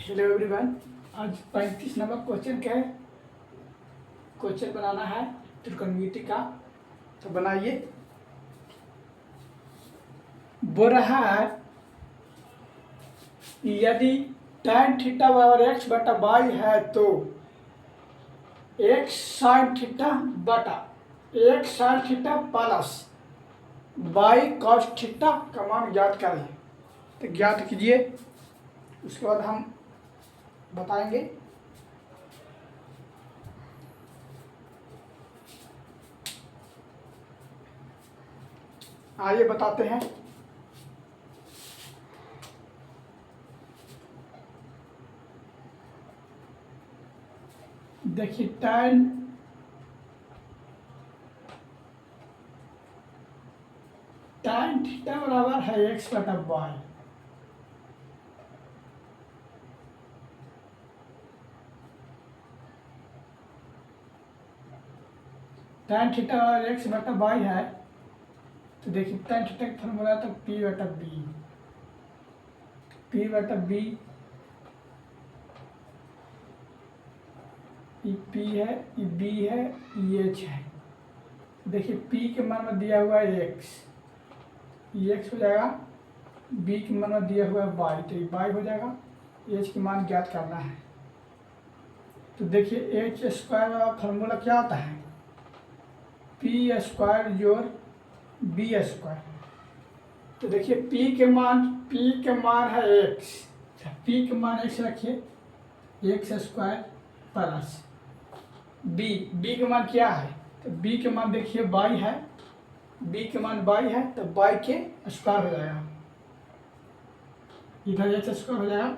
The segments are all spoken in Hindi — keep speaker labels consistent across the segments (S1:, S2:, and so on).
S1: Hello everyone. आज 35 नंबर क्वेश्चन का क्वेश्चन बनाना है त्रिकोणमिति का। तो बनाइए। बोल रहा है यदि tan थीटा बराबर x बटा वाई है तो x sin थीटा बटा x sin theta plus y cos theta का मान ज्ञात करें। तो ज्ञात कीजिए, उसके बाद हम बताएंगे। आइए बताते हैं। देखिए tan थीटा बराबर है x बटा वाई। tan थीटा बराबर x बटा वाई है। तो देखिए tan थीटा का फॉर्मूला तो p बटा b। p बटा b, ये p है, ये b है, ये h है। देखिए p के मान में दिया हुआ है x, ये x हो जाएगा। b के मान में दिया हुआ है y, तो ये y हो जाएगा। h के मान ज्ञात करना है। तो देखिए एच स्क्वायर वाला फॉर्मूला क्या होता है, पी स्क्वायर जोड़ बी स्क्वायर। तो देखिए p के मान है x, p के मान x रखिए एक्स स्क्वायर प्लस b के मान क्या है, तो b के मान देखिए y है, b के मान y है, तो y के स्क्वायर हो जाएगा। इधर एच स्क्वायर हो जाएगा,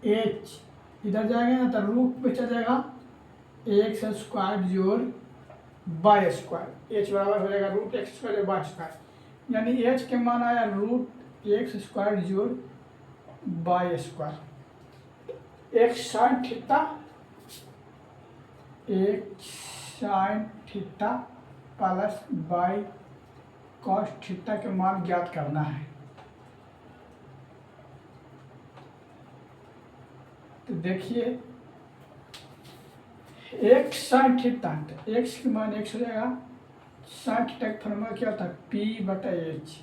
S1: h इधर जाएगा ना तो रूट पे चल जाएगा एक्स स्क्वायर जोड़ वाई स्क्वायर। एच बराबर हो जाएगा रूट एक्स स्क्वायर जोड़ वाई स्क्वायर, यानी एच के मान आया रूट एक्स स्क्वायर जोड़ y square. X sine theta plus y cos theta के मान ज्ञात करना है। तो देखिए एक्स साइन थीटा, तो एक्स के मान एक्स हो जाएगा। साइन थीटा का फॉर्मूला क्या होता है, पी बटा एच।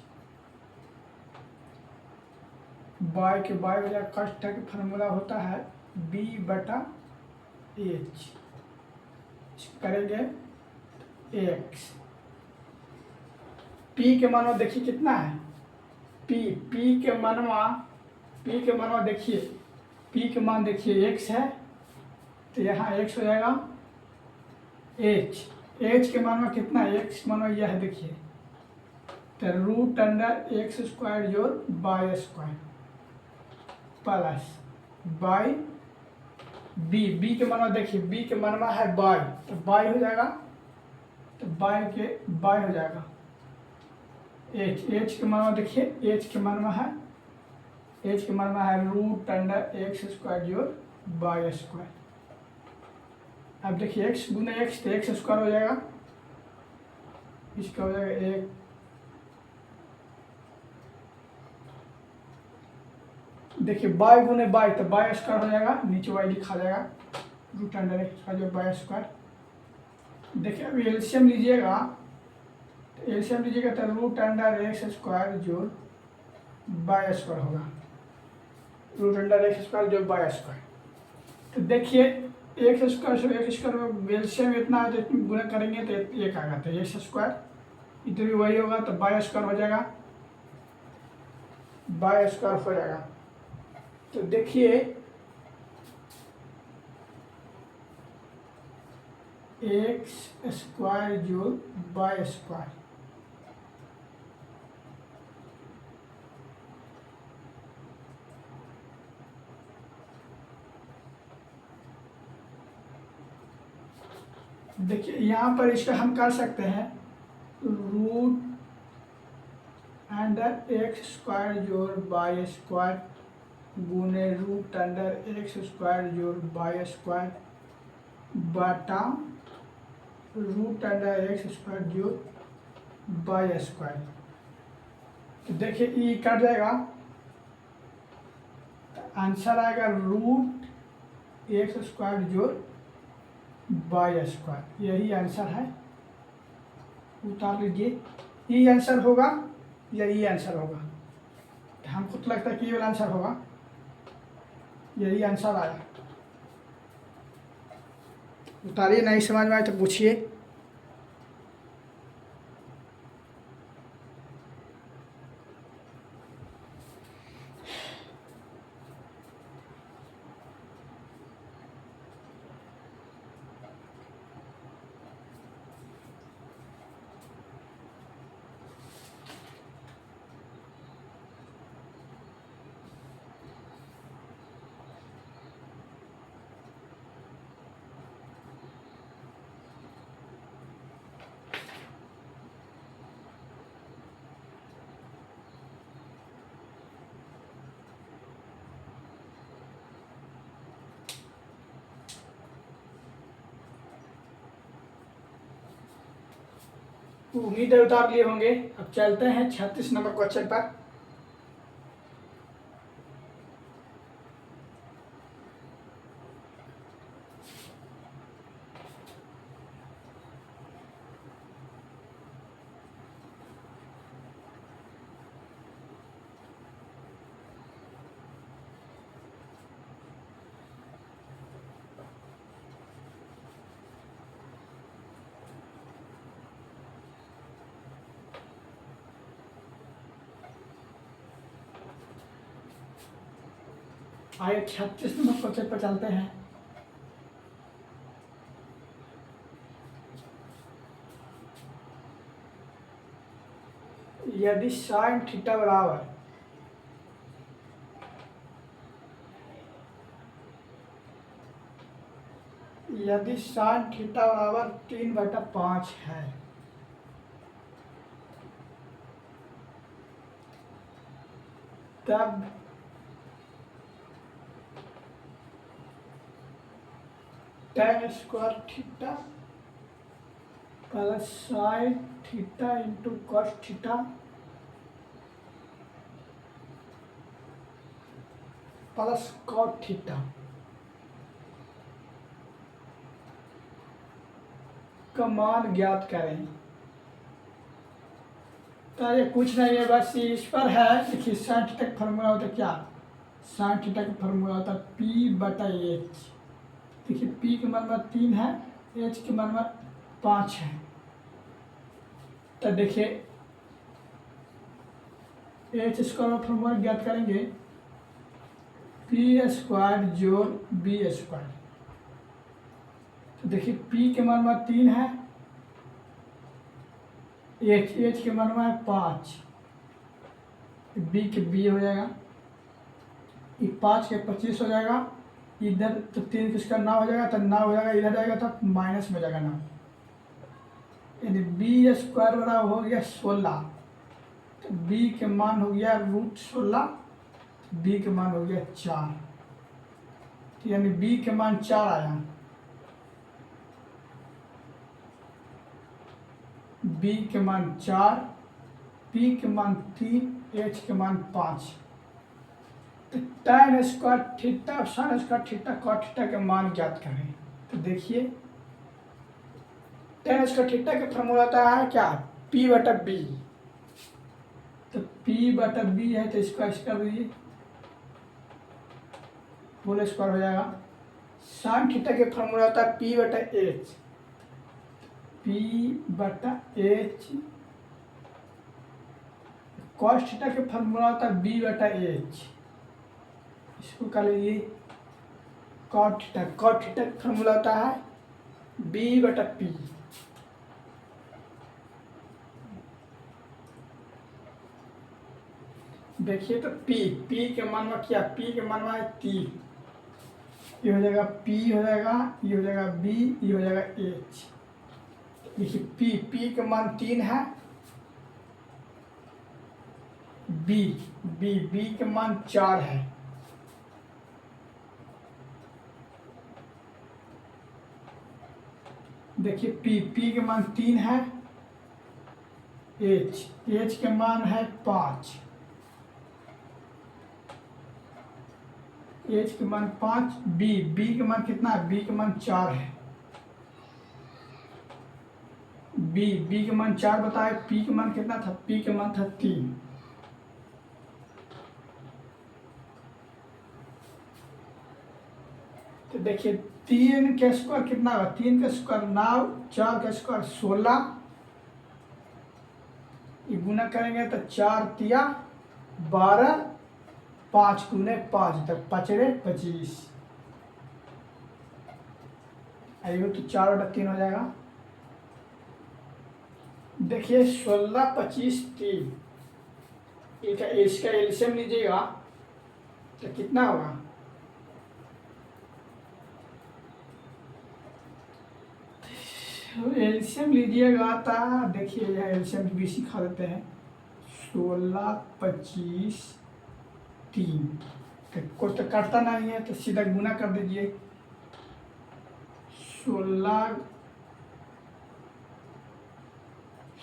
S1: वाई के वाई हो जाएगा, कॉस थीटा का फॉर्मूला होता है बी बटा एच। करेंगे एक्स, पी के मान देखिए कितना है, पी के मनवा देखिए, पी के मान देखिए एक्स है, तो यहाँ एक्स हो जाएगा। एच के मान में कितना है, एक्स मान यह है देखिए, तो रूट अंडर एक्स स्क्वायर जोड़ y square plus y B के मान में देखिए, बी के मान में है वाई, तो वाई हो जाएगा, तो वाई हो जाएगा। एच के मान में देखिए, एच के मान में है रूट अंडर एक्स स्क्वायर जोड़ वाई स्क्वायर। अब देखिए x गुना एक्स, तो एक्स स्क्वायर हो जाएगा, इसका हो जाएगा एक, देखिए y गुने y, तो y स्क्वायर हो जाएगा, नीचे y लिखा जाएगा रूट अंडर एक्स का जो वाई स्क्वायर। देखिए अब एलसीएम लीजिएगा, तो रूट अंडर एक्स स्क्वायर जोड़ वाई स्क्वायर होगा, रूट अंडर एक्स स्क्वायर जोड़ वाई स्क्वायर। तो देखिए एक्स स्क्वायर से एक्स स्क्वायर में एलसीएम इतना है, तो इतनी गुना करेंगे तो एक आएगा, तो एक्स स्क्वायर इधर भी वही होगा, तो वाई स्क्वायर हो जाएगा, वाई स्क्वायर हो जाएगा। तो देखिए एक्स स्क्वायर जोड़ वाई स्क्वायर, देखिए यहाँ पर इसका हम कर सकते हैं रूट अंडर एक्स स्क्वायर जोड़ वाई स्क्वायर गुने रूट अंडर एक्स स्क्वायर जोड़ वाई स्क्वायर बटा रूट अंडर एक्स स्क्वायर जोड़ वाई स्क्वायर। तो देखिए ये कट जाएगा, आंसर आएगा √x² जोड़ y², यही आंसर है। उतार लीजिए, ये आंसर होगा या ये आंसर होगा? हमको तो लगता है कि ये वाला आंसर होगा, यही आंसर आया। उतारिए, नहीं समझ में आए तो पूछिए। उम्मीद है उतार लिए होंगे। अब चलते हैं 36 नंबर क्वेश्चन पर। आइए 36 नंबर क्वेश्चन पर चलते हैं। यदि साइन थीटा बराबर यदि साइन थीटा बराबर 3/5 है, तब tan square theta plus sine theta into cos theta plus cot theta का मान ज्ञात करें। तो ये कुछ नहीं है, बस इस पर है। देखिए साइन थीटा का फॉर्मूला होता है क्या? साइन थीटा का फॉर्मूला होता है P/H। देखिए P के मान में 3 है, H के मान में 5 है। तो देखिए H स्क्वायर का फॉर्मूला ज्ञात करेंगे, P² जोड़ B²। तो देखिए P के मान में 3 है, H के मान में है 5, B के B हो जाएगा, 5 के 25 हो जाएगा। इधर तो 3 किसका 9 हो जाएगा, तो 9 हो जाएगा, इधर जाएगा तो माइनस में जाएगा 9, यानी B² बराबर हो गया 16। तो B के मान हो गया √16, B के मान हो गया 4, तो यानी B के मान 4 आया, B के मान 4, P के मान 3, H के मान 5। तो tan square theta sine square theta cot theta के मान ज्ञात करें। तो देखिए tan स्क्वायर थीटा का फॉर्मूला होता है क्या? P/B। तो P/B है तो इसका कर दीजिए, होल स्क्वायर हो जाएगा। साइन थीटा के फॉर्मूला होता है P/H। P/H कॉस थीटा के फॉर्मूला होता है B/H। इसको कर लीजिए कॉट थीटा। कॉट थीटा का फॉर्मूला होता है B/P। देखिए तो P के मान में क्या? P के मान में है 3, ये हो जाएगा P हो जाएगा, ये हो जाएगा B, ये हो जाएगा H। देखिए P के मान 3 है, B के मान 4 है, देखिए P के मान 3 है, H के मान है 5, एच के मान 5, बी के मान कितना है, बी के मान 4 है। बी के मान 4 बताए, पी के मान कितना था, पी के मान था 3। तो देखिए 3 का स्क्वायर कितना होगा, 3 का स्क्वायर 9, 4 का स्क्वायर 16, ये गुना करेंगे तो 4 तिया 12, 5 गुने 5 तक 5 रे 25, आइए तो 4 और 3 हो जाएगा। देखिए 16, 25, 3, इसका एलसीएम लीजिएगा तो कितना होगा, एलसीएम लीजिएगा तो देखिए यह एलसीएम भी सिखा देते हैं। 16, 25, 3, तो कुछ तो काटता नहीं है तो सीधा गुना कर दीजिए।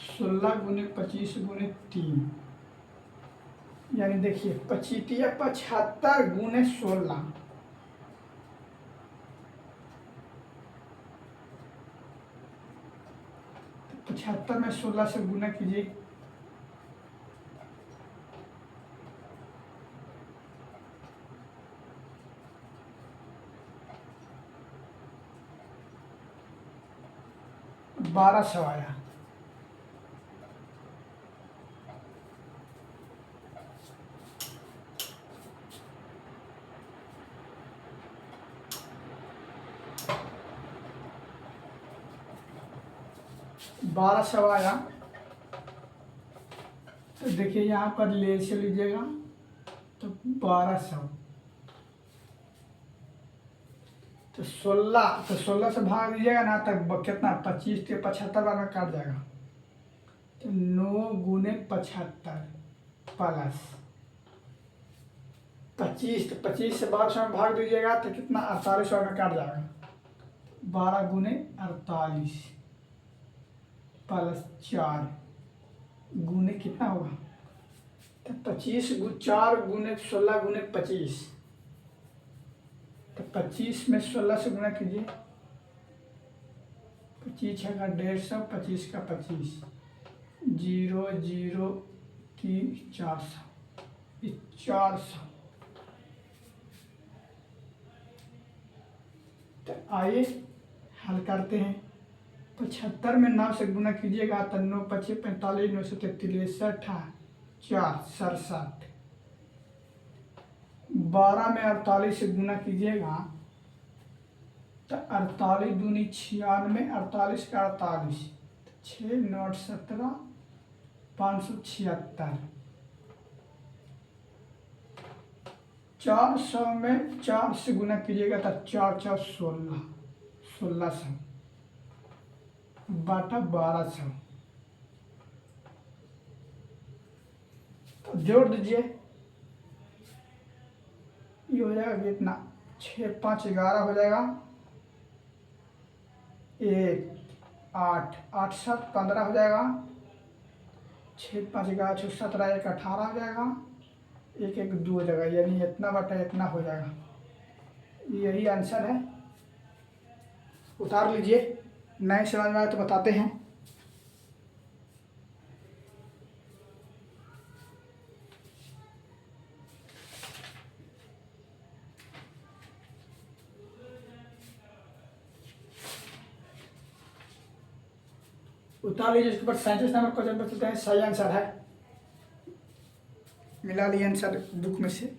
S1: 16 गुने 25 गुने 3, यानी देखिए 75 गुने 16, तो 75 में 16 से गुना कीजिए, बारह सौ आया। बारह सौ आया। तो देखिए यहाँ पर ले से लीजिएगा तो 1200, तो 16 से भाग दीजिएगा ना तब कितना, 25 से 75 बार में काट जाएगा, तो 9 गुने 75 प्लस 25, तो 25 से 1200 में भाग दीजिएगा तो कितना, 4800 में काट जाएगा, 12 गुने 48 प्लस 4 गुने कितना होगा, तो 25 4 गुने 16 गुने 25, तो 25 में 16 से गुना कीजिए, 25 है 150, 25 का 25, 0 0 3 400, 400। तो आइए हल करते हैं। 75 में 9 से गुना कीजिएगा तो 9 25 45, 9 से 33, 4 67, 12 में 48 से गुना कीजिएगा तो 48 दूनी 96, 48 का 48, 6 9 17, 576, 400 में 4 से गुना कीजिएगा तो 4 4 16, 1600 बटा 1200, तो जोड़ दीजिए, ये हो जाएगा कितना, 6 5 11 हो जाएगा, 1 8 8 7 15 हो जाएगा, 6 5 11 6 17 1 18 हो जाएगा, 1 1 2 हो जाएगा, यानी इतना बटा इतना हो जाएगा। यही आंसर है, उतार लीजिए। नहीं समझ में आए तो बताते हैं। उतार लीजिए, इसके ऊपर 37 नंबर क्वेश्चन पर चलते हैं। सही आंसर है, मिला लिया आंसर बुक में से।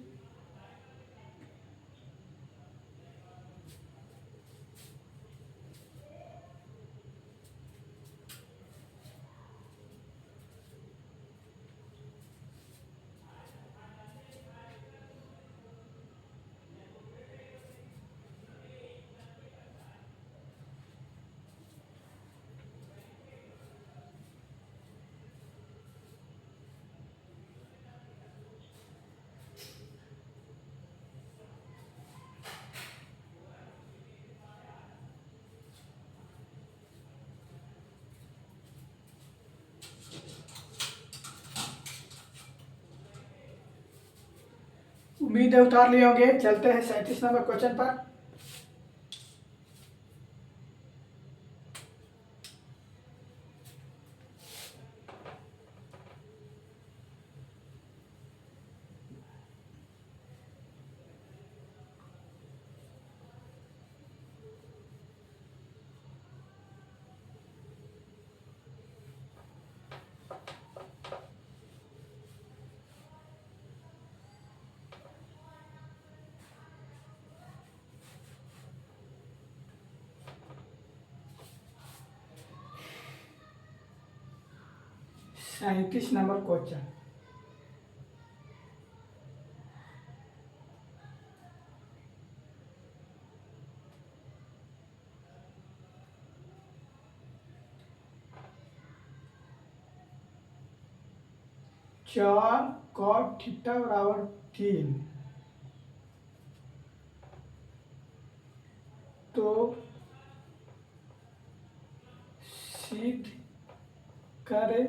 S1: उम्मीद है उतार लिए होंगे। चलते हैं 37 नंबर क्वेश्चन पर। सैंतीस नंबर क्वेश्चन। चार कॉट थीटा बराबर 3, तो सिद्ध करें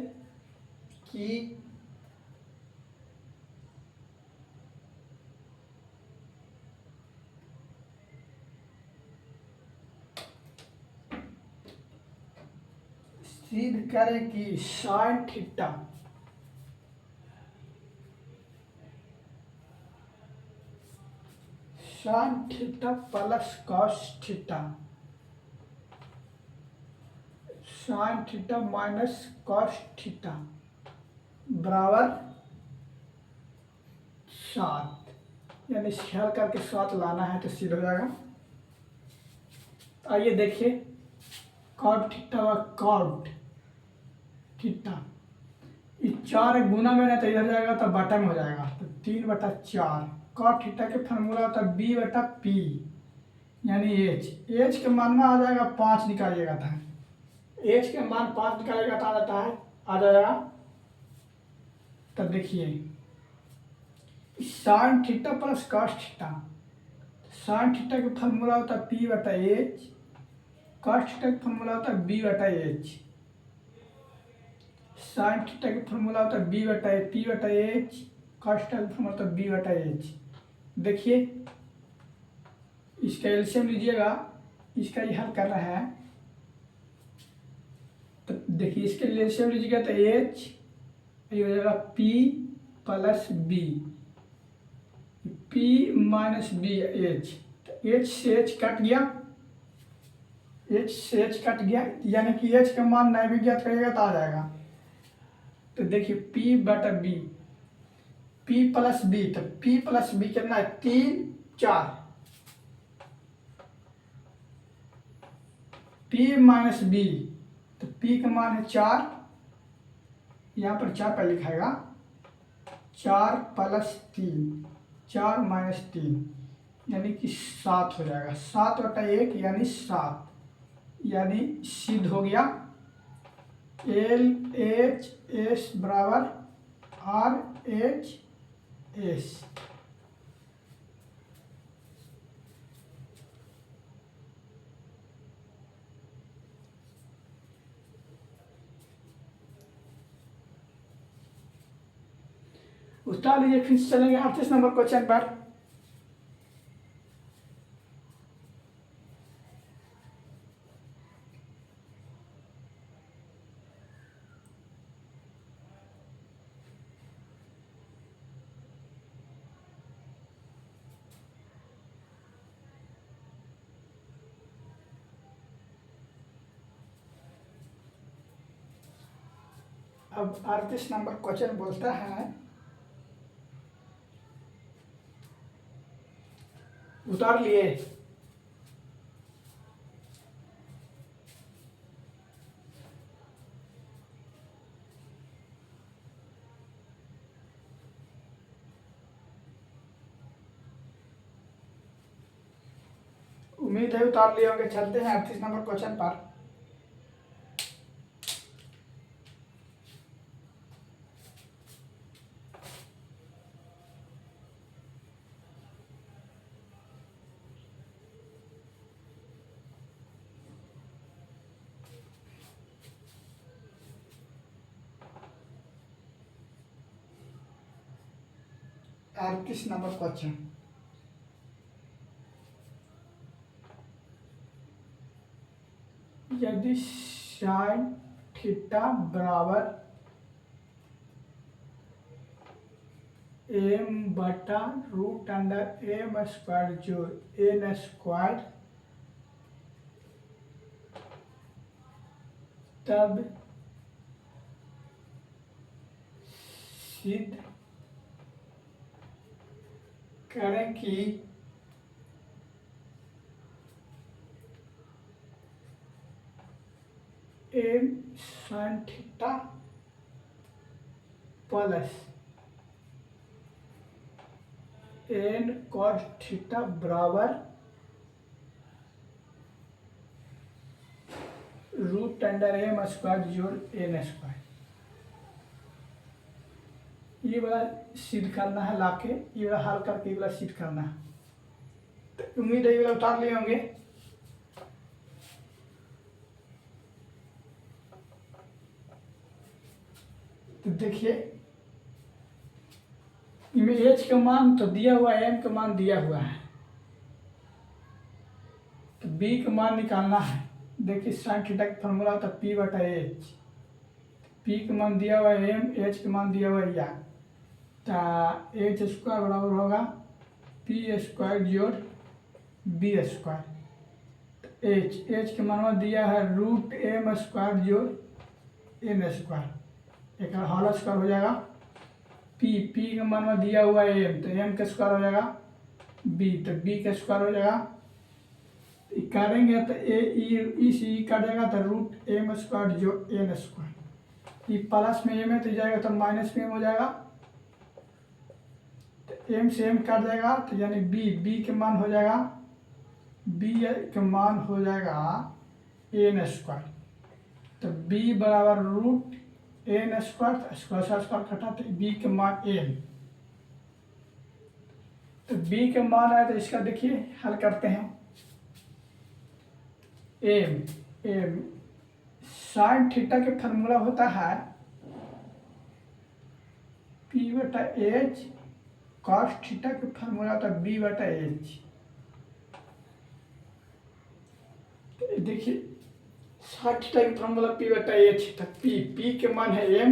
S1: कि sign theta plus cos theta, sine theta minus cos theta बराबर 7। यानी हल करके 7 लाना है तो सिद्ध हो जाएगा। आइए देखिए, कॉट थीटा व कॉट थीटा, इस 4 गुना में ना तो इधर जाएगा तो बटा में हो जाएगा, तो 3/4। कॉट थीटा के फार्मूला होता है B/P, यानी एच के मान में आ जाएगा 5 निकालिएगा था, एच के मान 5 निकालिएगा तो आ जाता है, आ जाएगा। तब देखिए sine theta plus cos theta, sine theta का फार्मूला होता है P/H, कॉस थीटा का फार्मूला होता है B/H, साइन थीटा का फार्मूला होता है P/H, कॉस थीटा का फार्मूला होता है B/H। देखिए इसका एलसीएम लीजिएगा, इसका ही हल कर रहा है, तो देखिए इसके लिए एलसीएम लीजिएगा तो H ये हो जाएगा P plus B, P minus B H, तो H से H कट गया, H से H कट गया, यानी कि H का मान नहीं भी ज्ञात करिएगा तो आ जाएगा। तो देखिए P/B, P प्लस B, तो P प्लस B कितना है 3 4, P माइनस B, तो P का मान है 4, यहाँ पर 4 पर लिखाएगा, 4 प्लस 3, 4 माइनस 3 यानी कि 7 हो जाएगा, 7/1 यानी 7, यानी सिद्ध हो गया LHS बराबर RHS। उतार लीजिए, फिर चलेंगे 38 नंबर क्वेश्चन पर। अब 38 नंबर क्वेश्चन बोलता है, उतार लिए। उम्मीद है उतार लिए होंगे। चलते हैं 38 नंबर क्वेश्चन पर। 38 नंबर क्वेश्चन। यदि साइन थीटा बराबर एम बटा रूट अंडर एम स्क्वायर जोड़ एन स्क्वायर, तब सिद्ध करें कि M sine theta plus N cos theta बराबर रूट अंडर एम स्क्वायर जोड़ एन स्क्वायर। ये वाला सिद्ध करना है लाके, ये वाला हल करके ये वाला सिद्ध करना है। तो उम्मीद है ये वाला उतार लिए होंगे। तो देखिए इनमें एच का मान तो दिया हुआ है, एम का मान दिया हुआ है, तो बी का मान निकालना है। देखिए साइन थीटा का फॉर्मूला होता है पी बटा एच। पी का मान दिया हुआ है एम, एच का मान दिया हुआ है या, तो एच स्क्वायर बराबर होगा पी स्क्वायर जोड़ बी स्क्वायर। एच का मान दिया है रूट एम स्क्वायर जोड़ एन स्क्वायर, एक हॉल स्क्वायर हो जाएगा। पी का मान दिया हुआ है एम, तो एम का स्क्वायर हो जाएगा बी, तो बी का स्क्वायर हो जाएगा। करेंगे तो ई कट जाएगा, तो रूट एम स्क्वायर जो एन स्क्वायर, ये प्लस में एम है तो जाएगा तो माइनस में एम हो जाएगा, तो एम से एम कट जाएगा, तो यानी बी के मान हो जाएगा, बी के मान हो जाएगा एन स्क्वायर। तो बी बराबर रूट एन स्क्वायर, स्क्वायर कटा, तो बी के मान एन। तो बी के मान आया तो इसका देखिए हल करते हैं। एम साइन थीटा के फॉर्मूला होता है पी बटा एच, कॉस थीटा के फॉर्मूला होता है बी बटा एच। देखिए साइन थीटा के फॉर्मूला पी बटा एच था, पी के मान है एम,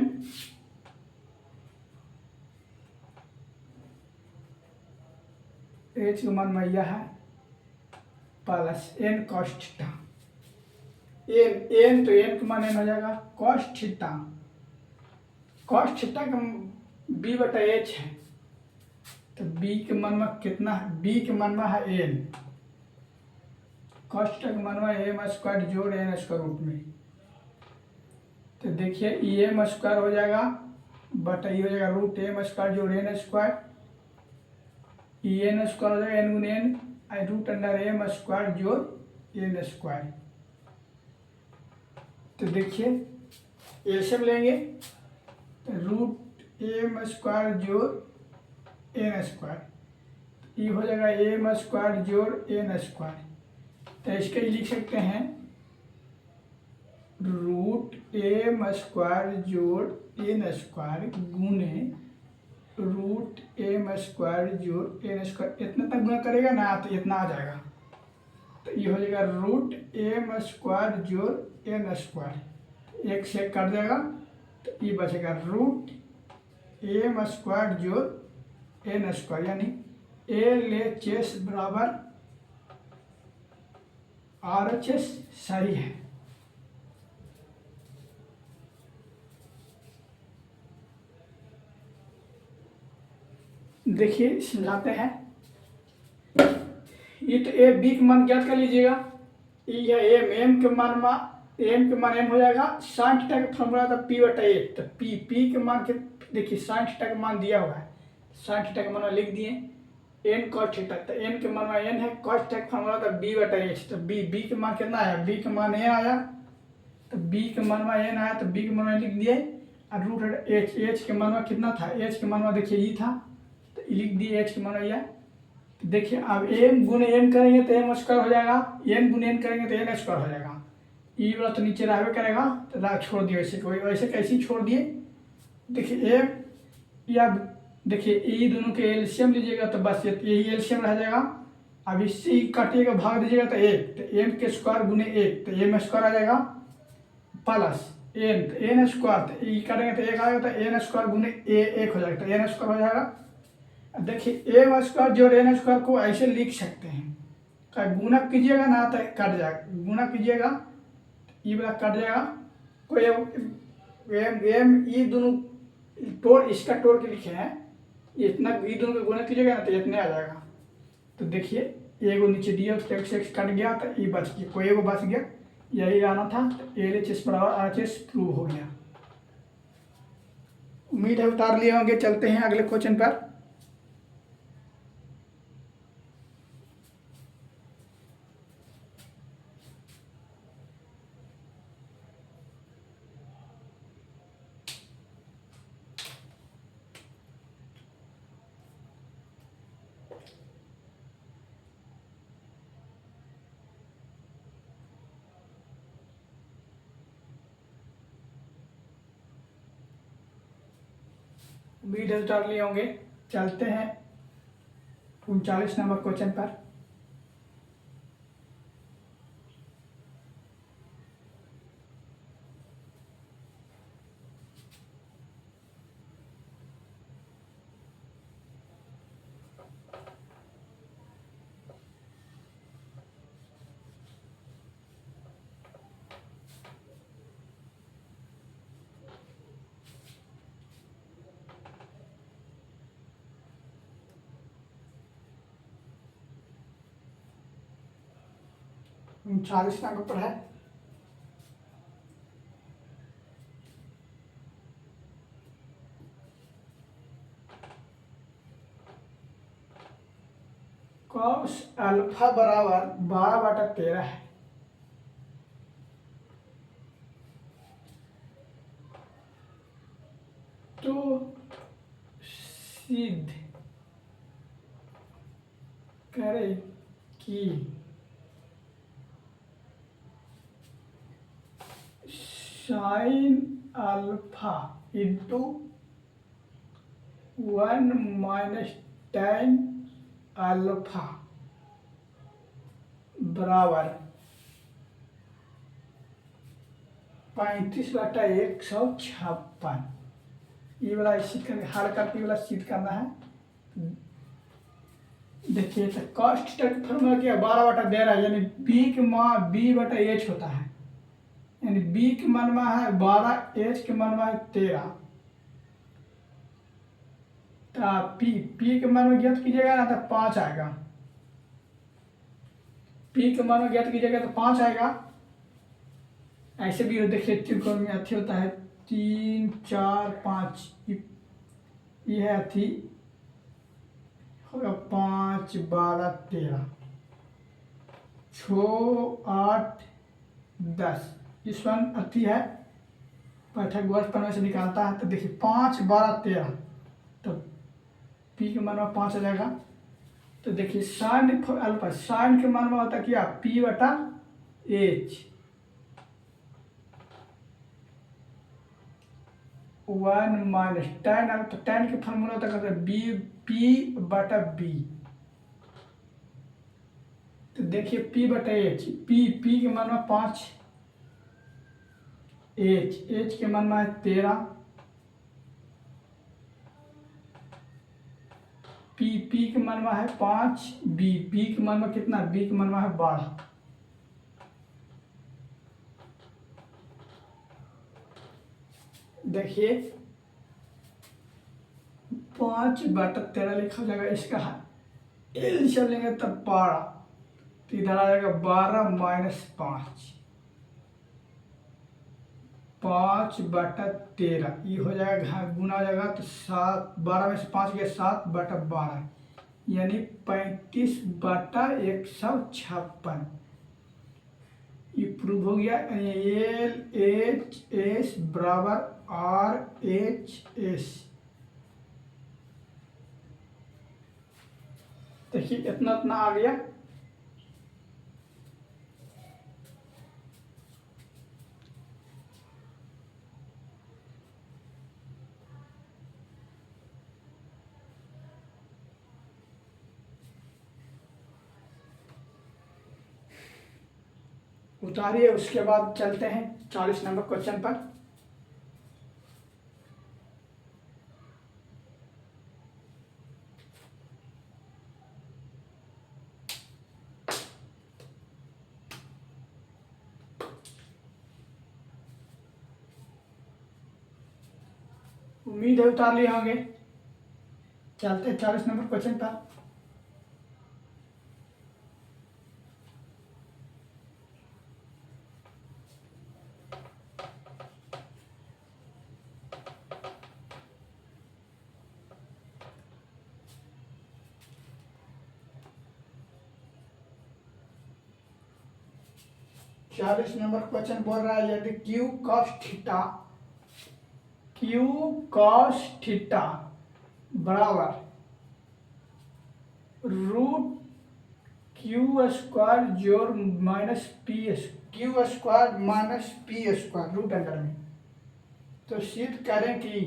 S1: एच का मान मैया है plus N cos theta. N तो एन का मान एन हो जाएगा कॉस थीटा, कॉस थीटा का बी बटा एच है, तो बी के मान में कितना है, बी के मान में है एन, कॉस थीटा का मान में एम स्क्वायर जोड़ एन स्क्वायर रूट में। तो देखिए ई एम स्क्वायर हो जाएगा बटा ई हो जाएगा रूट एम स्क्वायर जोड़ एन स्क्वायर, ई एन स्क्वायर हो जाएगा एन गुने N, root under M square जोड़ एन स्क्वायर। तो देखिए एलसीएम लेंगे तो रूट एम स्क्वायर जोड़ एन स्क्वायर, ये हो जाएगा एम स्क्वायर जोड़ एन स्क्वायर। तो इसके लिख सकते हैं रूट एम स्क्वायर जोड़ एन स्क्वायर गुने रूट एम स्क्वायर जोड़ एन स्क्वायर, इतना तक गुना करेगा ना तो इतना आ जाएगा, तो ये हो जाएगा रूट एम स्क्वायर जोड़ एन स्क्वायर, एक से कट जाएगा, तो ये बचेगा रूट एम स्क्वायर जोड़ एन स्क्वायर, यानी एल एच एस बराबर आर एच एस सही है। देखिए समझाते हैं, ये तो ए बी का मान ज्ञात कर लीजिएगा, ये एम, एम के मान एम हो जाएगा, साइन थीटा का फॉर्मूला था पी बटा एच, तो पी के मान के देखिए साइन थीटा का मान दिया हुआ है, साइन थीटा का मान लिख दिए एन कॉस थीटा, तो एन के मान एन है, कॉस थीटा का फॉर्मूला था बी बटा एच, तो बी के मान कितना आया, बी के मान ए आया, तो बी के मान एन आया, तो बी के मान लिख दिए, और रूट एच के मान कितना था, एच के मान देखिए ये था, तो लिख दिए एच के मान यह। देखिए अब एम गुने एम करेंगे तो एम स्क्वायर हो जाएगा, एन गुने एन करेंगे तो एन स्क्वायर हो जाएगा, ई वाला तो नीचे रहबे करेगा, तो छोड़ दिए वैसे, कोई वैसे कैसे छोड़ दिए। देखिए एम या देखिए ये दोनों के एलसीएम लीजिएगा तो बस यही एलसीएम रह जाएगा। अब इससे ही काटिएगा, भाग दीजिएगा तो एक, तो एम के स्क्वायर गुने एक, तो एम स्क्वायर आ जाएगा प्लस एन, तो एन स्क्वायर, तो ई काटेंगे तो एक आएगा, तो एन स्क्वायर गुने ए एक हो जाएगा, तो एन स्क्वायर हो जाएगा। देखिए एम स्क्वायर जो एन स्क्वायर को ऐसे लिख सकते हैं, का गुना कीजिएगा ना तो कट जाएगा, गुना कीजिएगा ई वाला कट जाएगा, कोई एम एम ई दोनों तोड़, इसका तोड़ के लिखे हैं, इतना ई दोनों का गुना कीजिएगा ना तो इतने आ जाएगा। तो देखिए एगो नीचे दिया तो एक्स एक्स कट गया, तो ई बच गया, कोई एगो बच गया, यही आना था। तो एल एच एस बराबर आर एच एस प्रूव हो गया। उम्मीद है उतार लिए होंगे। चलते हैं अगले क्वेश्चन पर। उम्मीद है उतार लिए होंगे। चलते हैं 39 नंबर क्वेश्चन पर। उनचालीस नंबर पर है। कॉस अल्फा बराबर 12/13 है। तो सिद्ध करे कि sine alpha into 1 - tan alpha बराबर 35/156। ये वाला सिद्ध करके हल करके वाला सिद्ध करना है। देखिए तो कॉस्ट तक फॉर्मूला क्या 12/13, यानी बी के मान B/H होता है, यानी बी के मान में है 12, एच के मान में है 13। तो पी के मान में ज्ञात कीजिएगा ना तो 5 आएगा, पी के मान में ज्ञात कीजिएगा तो 5 आएगा। ऐसे भी देखिए त्रिकोण में अच्छी होता है 3 4 5, ये है अथी होगा 5 12 13 6 8 10, इस वन अथी है पाठक वर्ष पर में से निकालता है। तो देखिए 5 12 13, तो पी के मान में 5 आ जाएगा। तो देखिए साइन अल्फा, साइन के मान में होता है क्या P/H, 1 - tan अल्फा, tan के फॉर्मूला होता है P/B। तो देखिए P/H, P के मान में 5, H के मान में है 13, P के मान में है 5, B के मान में कितना, B के मान में है 12। देखिए 5/13 लिखा हो जाएगा, इसका एलसीएम लेंगे तब 12, तो इधर आ जाएगा 12 - 5, 5/13, ये हो जाएगा गुना हो जाएगा तो 7, 12 में से 5 गया 7/12, यानी 35/156। ये प्रूव हो गया। LHS बराबर RHS। देखिए इतना इतना आ गया। उतारिए। उसके बाद चलते हैं 40 नंबर क्वेश्चन पर। उम्मीद है उतार लिए होंगे। चलते हैं 40 नंबर क्वेश्चन पर। चालीस नंबर क्वेश्चन बोल रहा है यदि क्यू कॉस थीटा बराबर रूट क्यू स्क्वायर जोड़ minus P Q square minus P square root under में, तो सिद्ध करें कि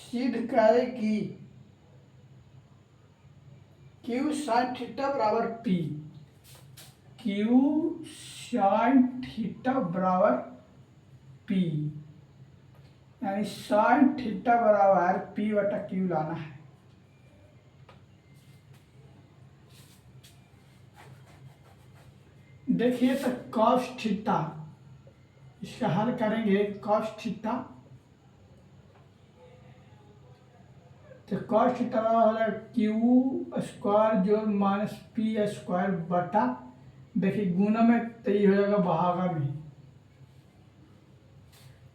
S1: सिद्ध करें कि क्यू साइन थीटा बराबर पी, क्यू साइन थीटा बराबर पी, यानी साइन थीटा बराबर पी बटा क्यू लाना है। देखिए तो कॉस थीटा, इसका हल करेंगे कॉस थीटा, तो कॉस थीटा हो जाएगा क्यू स्क्वायर जो माइनस पी स्क्वायर बटा, देखिए गुना में तो ये हो जाएगा भागा में।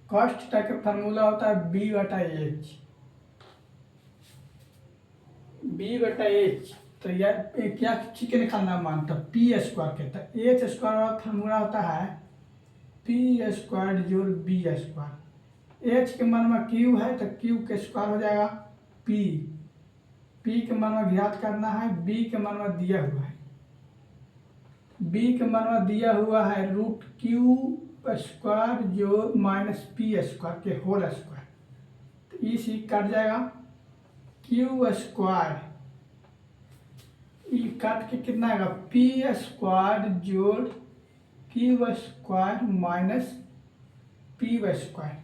S1: कॉस थीटा का फार्मूला होता है बी बटा एच, तो यार क्या चीज के निकालना मान, तो पी स्क्वायर के, तो एच स्क्वायर का फार्मूला होता है पी स्क्वायर जोड़ बी स्क्वायर। एच के मान में क्यू है तो क्यू के स्क्वायर हो जाएगा पी, पी के मान में ज्ञात करना है, बी के मान में दिया हुआ है, बी के मान में दिया हुआ है रूट क्यू स्क्वायर जो माइनस पी स्क्वायर के होल स्क्वायर, तो इसी कट जाएगा क्यू स्क्वायर, ये काट के कितना आएगा पी स्क्वायर जोड़ Q square minus P square.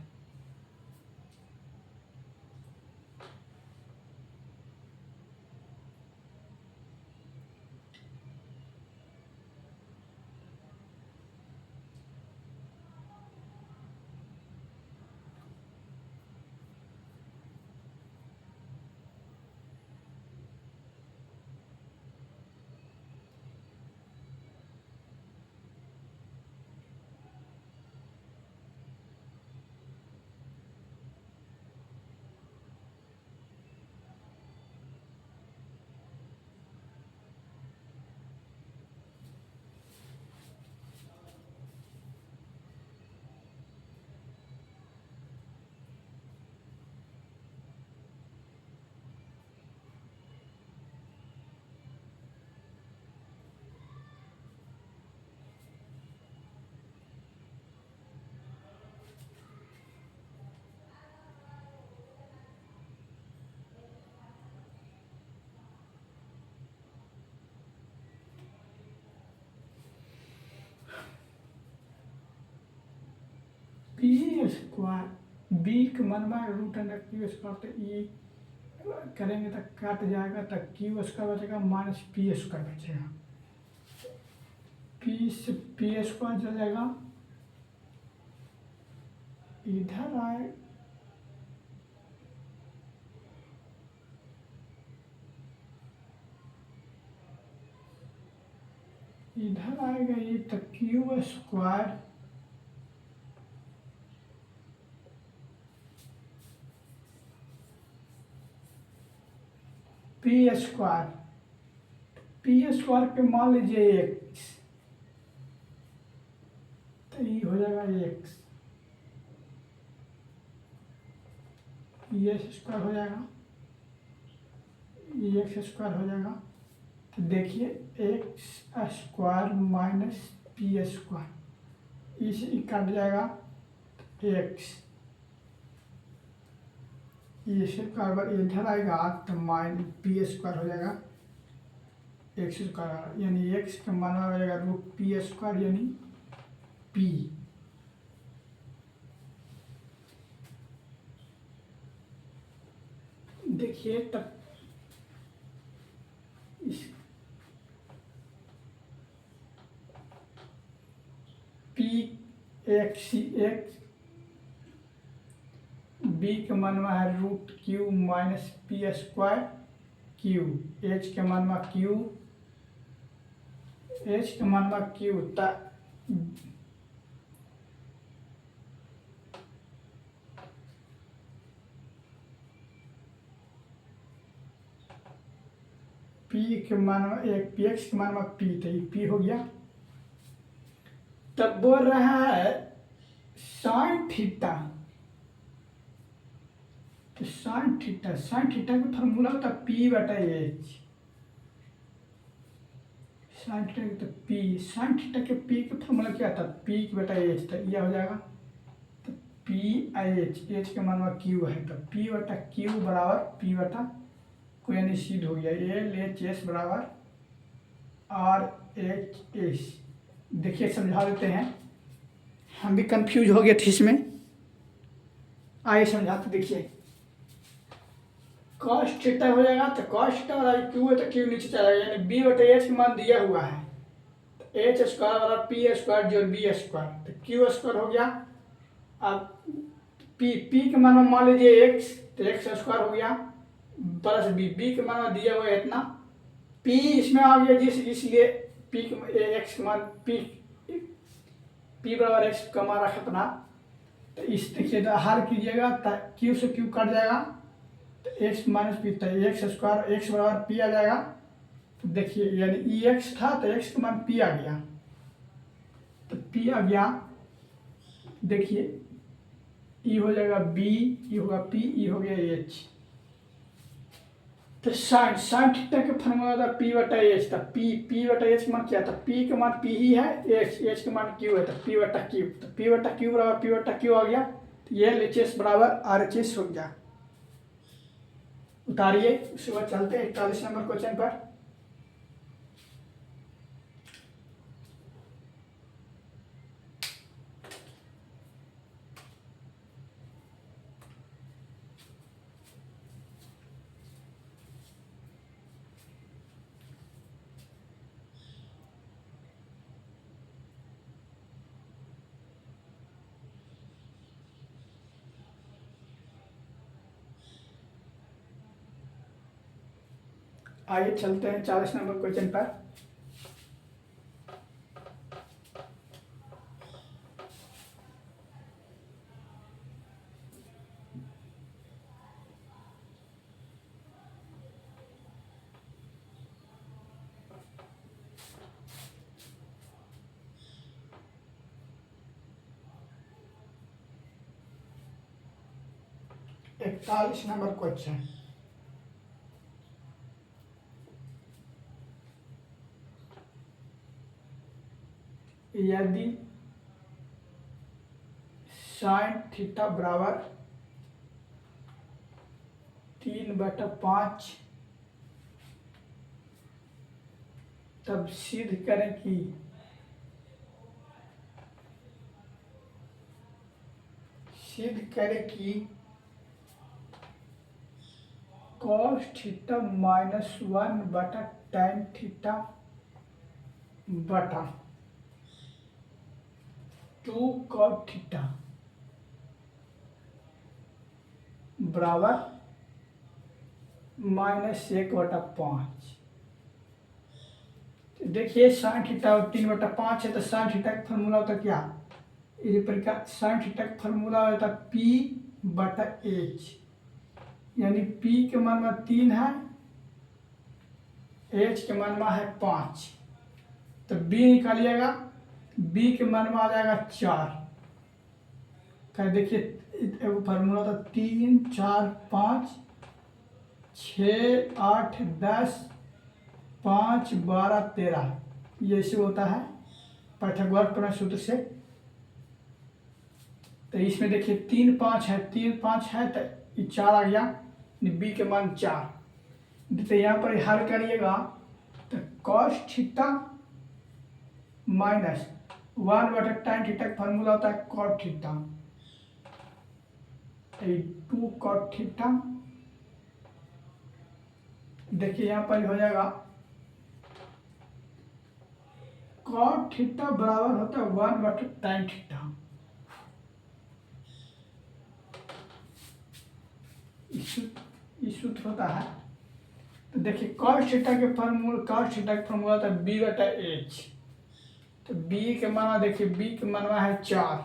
S1: P square B के मन में रूट अंडर क्यू स्क्वायर, तो ये करेंगे तो कट जाएगा, तो क्यू स्क्वायर बचेगा माइनस पी स्क्वायर बचेगा, पी से पी स्क्वायर चल जाएगा इधर आए, इधर आएगा ये, तो क्यू स्क्वायर पी स्क्वायर पे मान लीजिए एक्स, तो ये हो जाएगा एक्स, ये स्क्वायर हो जाएगा, ये एक्स स्क्वायर हो जाएगा, तो देखिए x square minus P square, इसे काट जाएगा एक्स, ये स्क्वायर बार इधर आएगा तो माइन पी स्क्वायर हो जाएगा एक्स स्क्वायर, यानी एक्स का मान हो जाएगा रूट पी स्क्वायर यानी पी। देखिए तब इस पी एक्स एक्स बी के मान में है root Q minus P square Q, H के मान में क्यू, एच के मान में क्यू पी के मान में एक पी एक्स के मान में पी, तो ये पी हो गया। तब बोल रहा है साइन थीटा, तो साइन थीटा का फॉर्मूला होता है पी बटा एच। साइन थीटा तो पी, साइन थीटा के पी का फॉर्मूला क्या था, पी बटा एच, तो यह हो जाएगा तो पी आई एच, एच के मान में क्यू है तो पी बटा क्यू बराबर पी बटा को यानी सीध हो गया एल एच एस बराबर आर एच एस। देखिए समझा देते हैं, हम भी कंफ्यूज हो गए थे इसमें, आइए समझाते। देखिए कॉस थीटा हो जाएगा तो कॉस थीटा वाला क्यू है तो क्यू नीचे चला जाएगा, यानी बी बटे एच का मान दिया हुआ है तो एच स्क्वायर वाला पी स्क्वायर जो बी स्क्वायर, तो क्यू स्क्वायर हो गया। अब पी के मान में मान लीजिए एक्स, तो एक्स स्क्वायर हो गया प्लस बी के मान में दिया हुआ है इतना, पी इसमें आ गया इसलिए पी के एक्स का मान पी बराबर एक्स का मान रखा अपना, तो इस देखिए हल कीजिएगा तो क्यू से क्यू कट जाएगा तो एक्स माइनस पी, तो एक्स स्क्वायर एक्स बराबर पी आ जाएगा। तो देखिए यानी ई एक्स था तो एक्स का मान पी आ गया, तो पी आ गया। देखिए ई हो जाएगा बी, ई होगा पी, ई हो गया एच। तो साइन थीटा के फॉर्मूला था पी बटा एच था, पी बटा एच का मान क्या था, पी का मान पी ही है, एच का मान क्यू है तो पी बटा क्यू, तो पी बटा क्यू बराबर पी बटा क्यू आ गया, तो ये एल एच एस बराबर आर एच एस हो गया। उतारिए, उसके बाद चलते हैं 41 नंबर क्वेश्चन पर। आइए चलते हैं 40 नंबर क्वेश्चन पर। इकतालीस नंबर क्वेश्चन, यदि साइन थीटा बराबर 3/5 तब सिद्ध करें कि कॉस थीटा -1 बटा tan थीटा बटा 2 cot थीटा बराबर -1/5। देखिए साइन थीटा 3/5 है तो साइन थीटा का फॉर्मूला होता क्या, इस प्रकार साइन थीटा का फॉर्मूला होता पी बटा एच, यानी पी के मान में 3 है, एच के मान में है 5, तो बी निकालिएगा, बी के मान में आ जाएगा 4। क्या देखिए फॉर्मूला था 3 4 5 6 8 10 5 12 13, ये ऐसे होता है पाइथागोरस प्रमेय सूत्र से। तो इसमें देखिए 3 5 है, 3 5 है तो ये 4 आ गया, बी के मान 4। तो यहाँ पर हल करिएगा तो cos theta minus 1/tan theta का फार्मूला होता है कॉट थीटा, 2 कॉट थीटा। देखिए यहाँ पर हो जाएगा कॉट थीटा बराबर होता है 1/tan थीटा। सूत्र होता है, तो देखिए कॉस थीटा के फार्मूला होता है b/h। तो b के माना देखिए, b के मानवा है 4,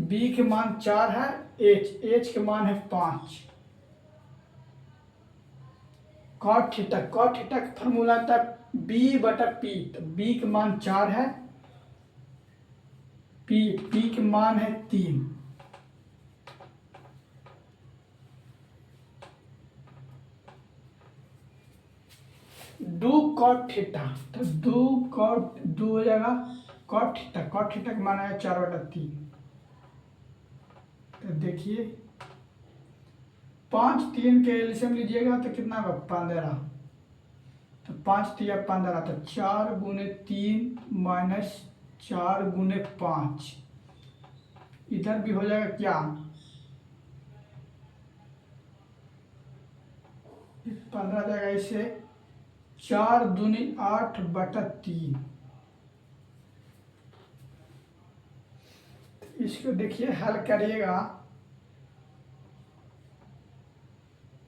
S1: b के मान 4 है, h के मान है 5। कॉट थीटा का फार्मूला था b/p। तो b के मान 4 है, p के मान है 3। दो कॉट थीटा, तो दो हो जाएगा कॉट थीटा का मान है 4/3। तो देखिए 5 3 के एलसीएम लीजिएगा तो कितना होगा 15। तो 5 3 15, तो 4 × 3 माइनस 4 × 5। इधर भी हो जाएगा क्या 15 जाएगा, इसे 4 दूनी 8/3। इसको देखिए हल करिएगा,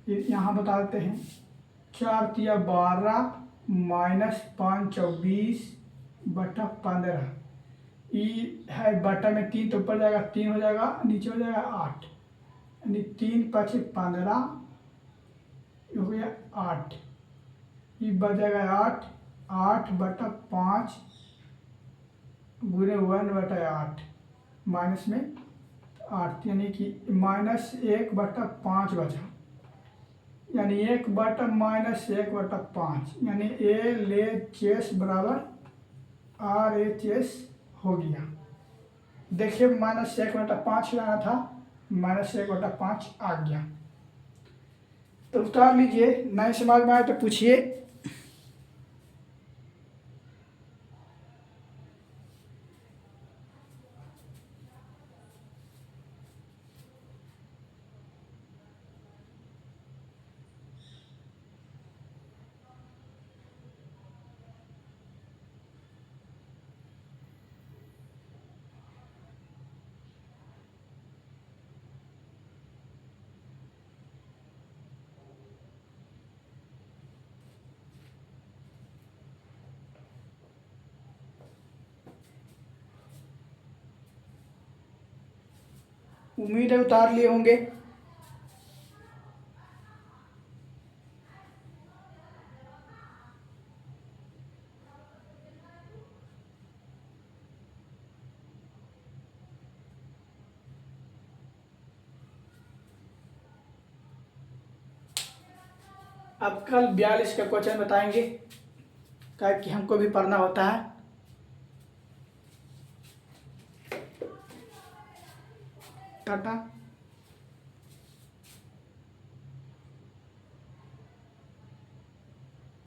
S1: यहाँ बता देते हैं 4 × 12 माइनस 5 24/15। ई है बटा में 3 तो ऊपर जाएगा 3 हो जाएगा, नीचे हो जाएगा 8, यानी 3 × 5 = 15, हो गया 8। ये बच जाएगा 8/5 × 1/8 माइनस में 8, यानी कि -1/5 बचा, यानी 1/-1/5, यानी LHS बराबर RHS हो गया। देखिए -1/5 लाना था, -1/5 आ गया। तो उतार लीजिए, नहीं समझ में आए तो पूछिए। उम्मीद है उतार लिए होंगे। अब कल 42 का क्वेश्चन बताएंगे, क्या कि हमको भी पढ़ना होता है। टाटा।